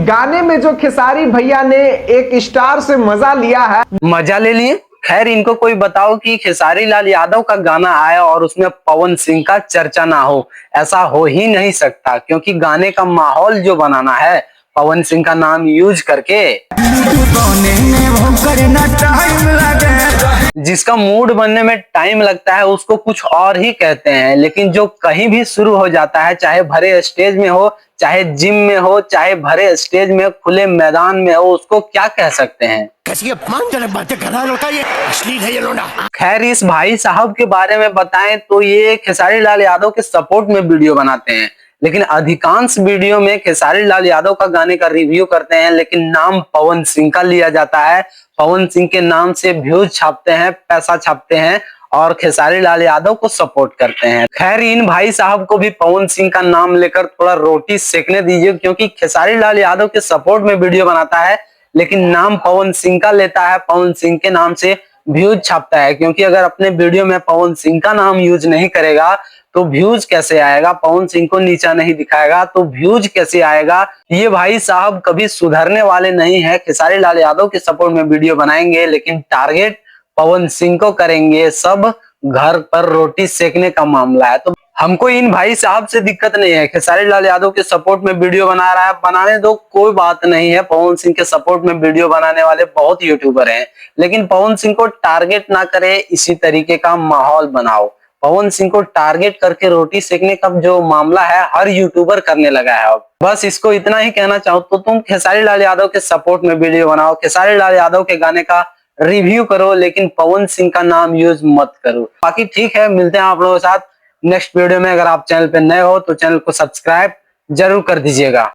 गाने में जो खेसारी भैया ने एक स्टार से मजा लिया है, मजा ले लिए। खैर इनको कोई बताओ कि खेसारी लाल यादव का गाना आया और उसमें पवन सिंह का चर्चा ना हो, ऐसा हो ही नहीं सकता, क्योंकि गाने का माहौल जो बनाना है पवन सिंह का नाम यूज करके, जिसका मूड बनने में टाइम लगता है उसको कुछ और ही कहते हैं। लेकिन जो कहीं भी शुरू हो जाता है, चाहे भरे स्टेज में हो, चाहे जिम में हो, चाहे भरे स्टेज में, खुले मैदान में हो, उसको क्या कह सकते हैं? कैसी अपमानजनक बातें कर रहा है लड़का, ये अश्लील है ये लोना। खैर इस भाई साहब के बारे में बताएं तो ये खेसारी लाल यादव के सपोर्ट में वीडियो बनाते हैं, लेकिन अधिकांश वीडियो में खेसारी लाल यादव का गाने का रिव्यू करते हैं, लेकिन नाम पवन सिंह का लिया जाता है। पवन सिंह के नाम से व्यूज छापते हैं, पैसा छापते हैं और खेसारी लाल यादव को सपोर्ट करते हैं। खैर इन भाई साहब को भी पवन सिंह का नाम लेकर थोड़ा रोटी सेकने दीजिए, क्योंकि खेसारी लाल यादव के सपोर्ट में वीडियो बनाता है, लेकिन नाम पवन सिंह का लेता है, पवन सिंह के नाम से व्यूज छापता है। क्योंकि अगर अपने वीडियो में पवन सिंह का नाम यूज नहीं करेगा तो व्यूज कैसे आएगा? पवन सिंह को नीचा नहीं दिखाएगा तो व्यूज कैसे आएगा? ये भाई साहब कभी सुधरने वाले नहीं है। खेसारी लाल यादव के सपोर्ट में वीडियो बनाएंगे, लेकिन टारगेट पवन सिंह को करेंगे। सब घर पर रोटी सेकने का मामला है। तो हमको इन भाई साहब से दिक्कत नहीं है। खेसारी लाल यादव के सपोर्ट में वीडियो बना रहा है, बनाने दो, कोई बात नहीं है। पवन सिंह के सपोर्ट में वीडियो बनाने वाले बहुत यूट्यूबर हैं, लेकिन पवन सिंह को टारगेट ना करे, इसी तरीके का माहौल बनाओ। पवन सिंह को टारगेट करके रोटी सेकने का जो मामला है हर यूट्यूबर करने लगा है अब। बस इसको इतना ही कहना चाहो तो तुम खेसारी लाल यादव के सपोर्ट में वीडियो बनाओ, खेसारी लाल यादव के गाने का रिव्यू करो, लेकिन पवन सिंह का नाम यूज मत करो। बाकी ठीक है, मिलते हैं आप लोगों के साथ नेक्स्ट वीडियो में। अगर आप चैनल पे नए हो तो चैनल को सब्सक्राइब जरूर कर दीजिएगा।